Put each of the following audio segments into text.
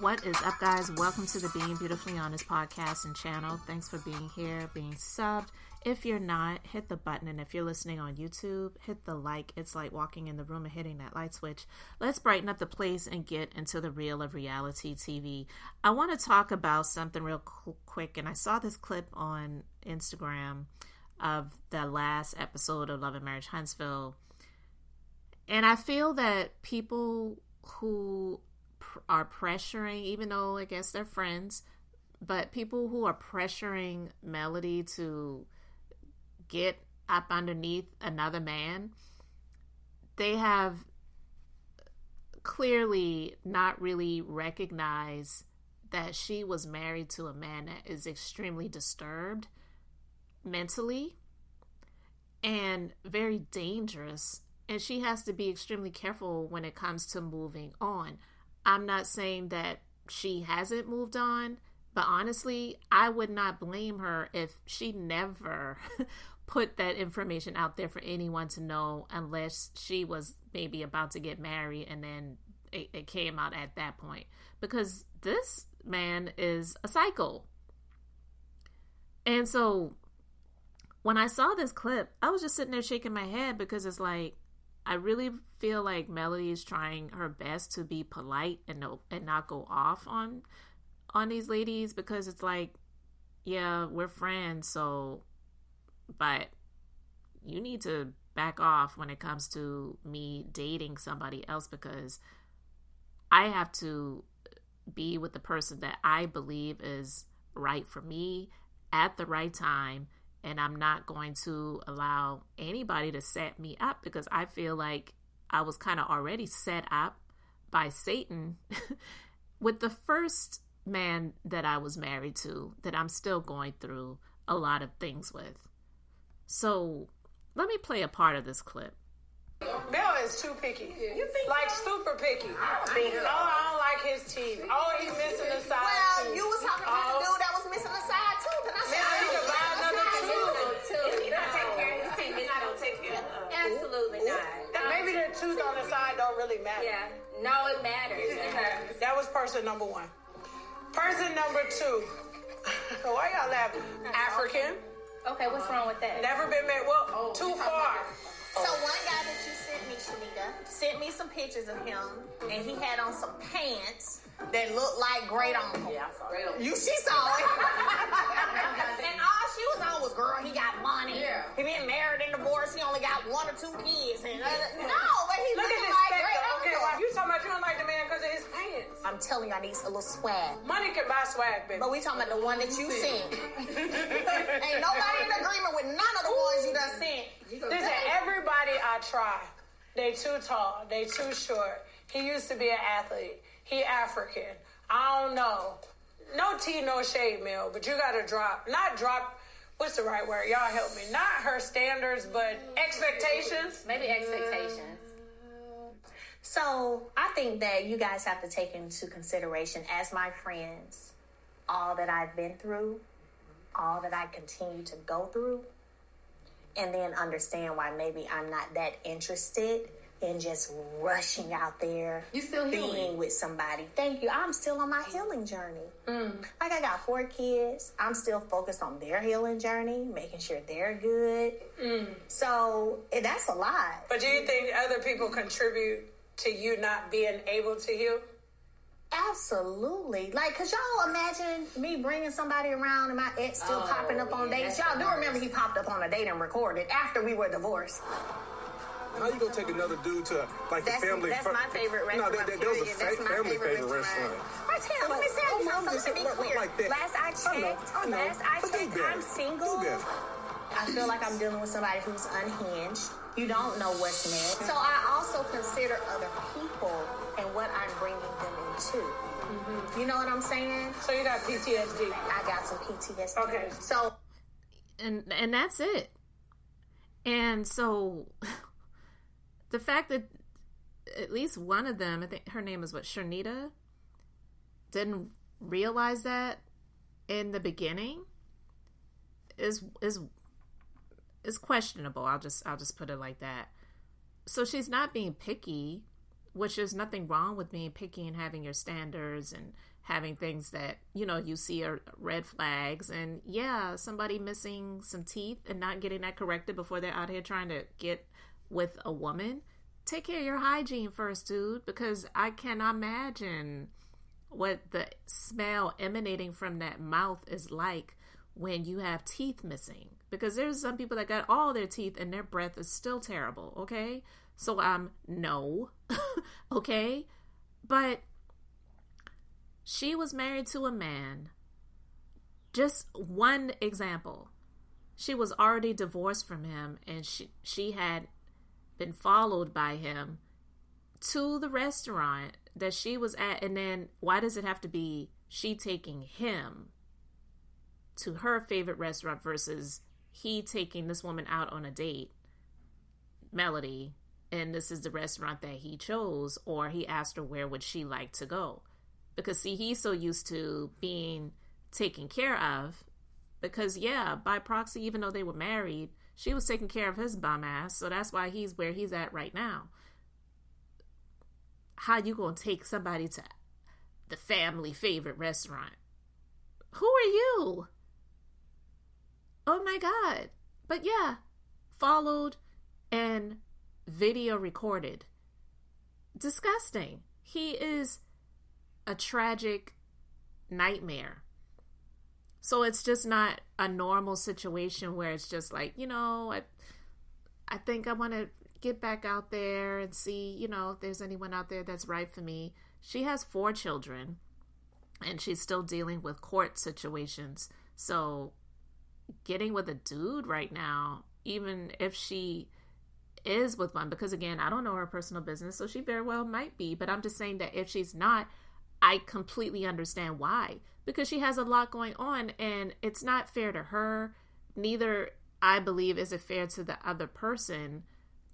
What is up, guys? Welcome to the Being Beautifully Honest podcast and channel. Thanks for being here, being subbed. If you're not, hit the button. And if you're listening on YouTube, hit the like. It's like walking in the room and hitting that light switch. Let's brighten up the place and get into the real of reality TV. I want to talk about something real quick. And I saw this clip on Instagram of the last episode of Love and Marriage Huntsville. And I feel that people who are pressuring, even though I guess they're friends, but people who are pressuring Melody to get up underneath another man, they have clearly not really recognized that she was married to a man that is extremely disturbed mentally and very dangerous, and she has to be extremely careful when it comes to moving on. I'm not saying that she hasn't moved on, but honestly, I would not blame her if she never put that information out there for anyone to know, unless she was maybe about to get married and then it came out at that point. Because this man is a psycho. And so when I saw this clip, I was just sitting there shaking my head, because it's like, I really feel like Melody is trying her best to be polite and not go off on these ladies, because it's like, yeah, we're friends, so, but you need to back off when it comes to me dating somebody else, because I have to be with the person that I believe is right for me at the right time. And I'm not going to allow anybody to set me up, because I feel like I was kind of already set up by Satan with the first man that I was married to, that I'm still going through a lot of things with. So let me play a part of this clip. Mel is too picky. You think like super picky. Oh, I don't like his teeth. Oh, he's missing the side. Well, you was talking about the dude that was missing the side too. Then I said, he could buy another tooth. He don't take care of his teeth. He's not gonna take care of them. Absolutely not. Maybe the tooth on the side don't really matter. Yeah. No, it matters. That was person number one. Person number two. Why y'all laughing? African. Okay, what's wrong with that? Never been married. Well, too far. So one guy that you sent me, Shanita, sent me some pictures of him, and he had on some pants that looked like great uncle. Yeah, I saw it. She saw it. And all she was on was, girl, he got money. Yeah. He been married and divorced. He only got 1 or 2 kids. And no, but he look at this like specter. great Okay, uncle. well, you talking about you don't like the man because of his pants. I'm telling you, I need a little swag. Money can buy swag, baby. But we talking about the one that you sent. Ain't nobody in agreement with none of the ones you done sent. Listen, everybody I try, they too tall, they too short. He used to be an athlete. He African. I don't know. No tea, no shade, Mel, but you gotta not drop, what's the right word? Y'all help me. Not her standards, but expectations. Maybe expectations. So I think that you guys have to take into consideration, as my friends, all that I've been through, all that I continue to go through, and then understand why maybe I'm not that interested in just rushing out there. You still healing? Being with somebody. Thank you. I'm still on my healing journey. Like, I got 4 kids. I'm still focused on their healing journey, making sure they're good. So that's a lot. But do you think other people contribute to you not being able to heal? Absolutely. Like, could y'all imagine me bringing somebody around and my ex still popping up on dates? Y'all do remember he popped up on a date and recorded after we were divorced. How you gonna take another dude to like the family? That's my favorite restaurant. No, that was a family favorite restaurant. Martell, let me tell you something. Let me be clear. Like that. Last I checked, I'm single. I feel like I'm dealing with somebody who's unhinged. You don't know what's next. So I also consider other people and what I'm bringing them into. You know what I'm saying? So you got PTSD. I got some PTSD. Okay. So, and that's it. And so the fact that at least one of them, I think her name is Shanita, didn't realize that in the beginning is questionable. I'll just put it like that. So she's not being picky, which is nothing wrong with being picky and having your standards having things that, you see are red flags. And yeah, somebody missing some teeth and not getting that corrected before they're out here trying to get with a woman. Take care of your hygiene first, dude, because I cannot imagine what the smell emanating from that mouth is like when you have teeth missing. Because there's some people that got all their teeth and their breath is still terrible, okay? So no, okay? But she was married to a man. Just one example. She was already divorced from him, and she had been followed by him to the restaurant that she was at. And then why does it have to be she taking him to her favorite restaurant versus he taking this woman out on a date, Melody, and this is the restaurant that he chose, or he asked her where would she like to go? Because see, he's so used to being taken care of, because yeah, by proxy, even though they were married, she was taking care of his bum ass, so that's why he's where he's at right now. How you gonna take somebody to the family favorite restaurant? Who are you? Oh my God. But yeah, followed and video recorded. Disgusting. He is a tragic nightmare. So it's just not a normal situation where it's just like, I think I want to get back out there and see, if there's anyone out there that's right for me. She has 4 children and she's still dealing with court situations. So getting with a dude right now, even if she is with one, because again, I don't know her personal business, so she very well might be, but I'm just saying that if she's not, I completely understand why, because she has a lot going on and it's not fair to her. Neither, I believe, is it fair to the other person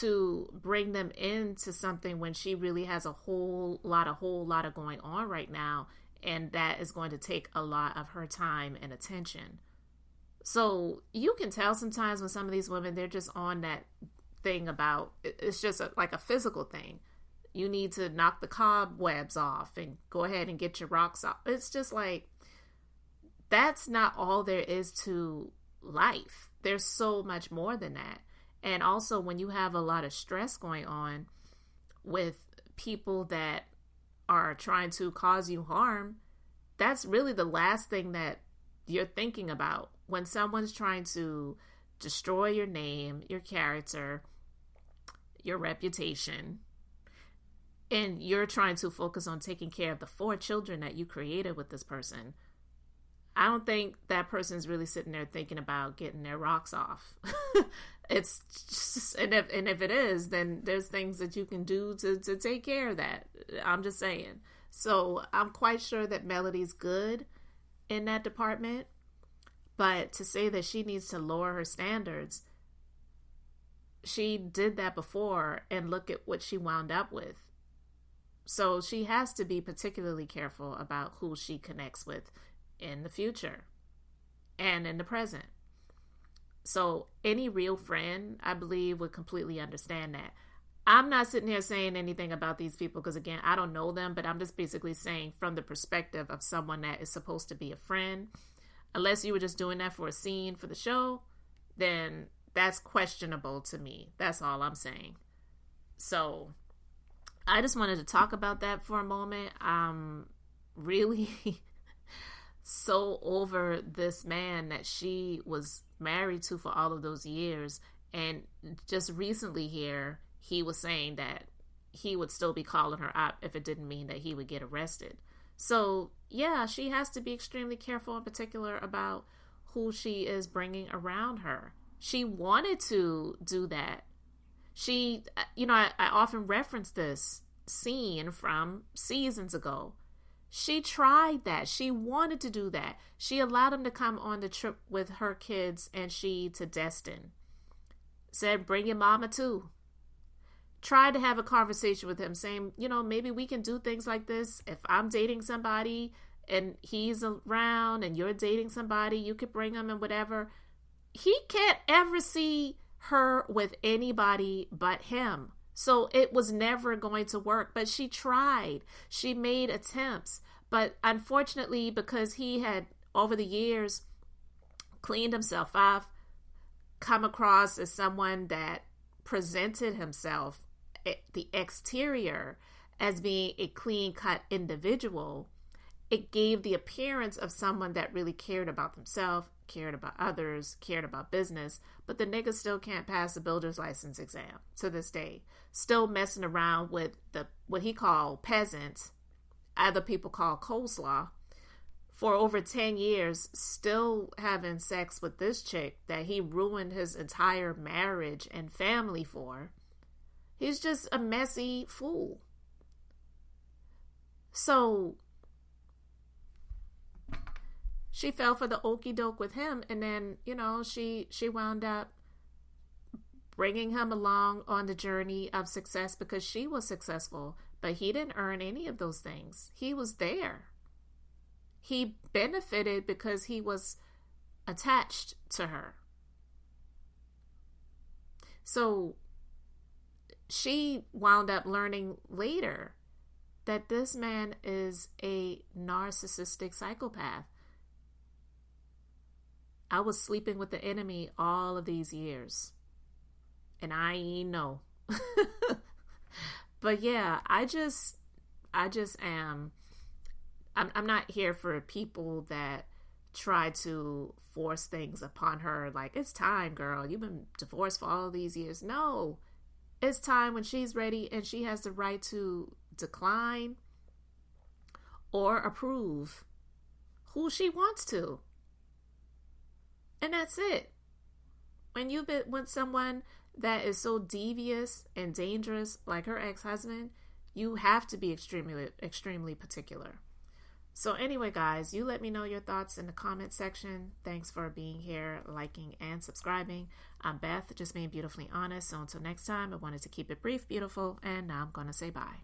to bring them into something when she really has a whole lot of going on right now, and that is going to take a lot of her time and attention. So you can tell sometimes when some of these women, they're just on that thing about, it's just like a physical thing. You need to knock the cobwebs off and go ahead and get your rocks off. It's just like, that's not all there is to life. There's so much more than that. And also when you have a lot of stress going on with people that are trying to cause you harm, that's really the last thing that you're thinking about when someone's trying to destroy your name, your character, your reputation, and you're trying to focus on taking care of the 4 children that you created with this person. I don't think that person's really sitting there thinking about getting their rocks off. It's just, and if it is, then there's things that you can do to take care of that. I'm just saying. So I'm quite sure that Melody's good in that department, but to say that she needs to lower her standards, she did that before and look at what she wound up with. So she has to be particularly careful about who she connects with in the future and in the present. So any real friend, I believe, would completely understand that. I'm not sitting here saying anything about these people because, again, I don't know them, but I'm just basically saying from the perspective of someone that is supposed to be a friend. Unless you were just doing that for a scene for the show, then that's questionable to me. That's all I'm saying. So I just wanted to talk about that for a moment. I'm really so over this man that she was married to for all of those years. And just recently here, he was saying that he would still be calling her up if it didn't mean that he would get arrested. So yeah, she has to be extremely careful in particular about who she is bringing around her. She wanted to do that. She, I often reference this scene from seasons ago. She tried that. She wanted to do that. She allowed him to come on the trip with her kids and she to Destin. Said, bring your mama too. Tried to have a conversation with him saying, maybe we can do things like this. If I'm dating somebody and he's around and you're dating somebody, you could bring him and whatever. He can't ever see her with anybody but him. So it was never going to work. But she tried. She made attempts. But unfortunately, because he had, over the years, cleaned himself off, come across as someone that presented himself, the exterior, as being a clean-cut individual, it gave the appearance of someone that really cared about themselves, cared about others, cared about business, but the nigga still can't pass the builder's license exam to this day. Still messing around with what he called peasants, other people call coleslaw, for over 10 years, still having sex with this chick that he ruined his entire marriage and family for. He's just a messy fool. So she fell for the okie doke with him, and then, she wound up bringing him along on the journey of success because she was successful, but he didn't earn any of those things. He was there. He benefited because he was attached to her. So she wound up learning later that this man is a narcissistic psychopath. I was sleeping with the enemy all of these years, and I ain't know. But yeah, I just am. I'm not here for people that try to force things upon her. Like, it's time, girl. You've been divorced for all these years. No, it's time when she's ready and she has the right to decline or approve who she wants to. And that's it. When you've been with someone that is so devious and dangerous like her ex-husband, you have to be extremely particular. So anyway, guys, you let me know your thoughts in the comment section. Thanks for being here, liking, and subscribing. I'm Beth, just being beautifully honest. So until next time, I wanted to keep it brief, beautiful, and now I'm going to say bye.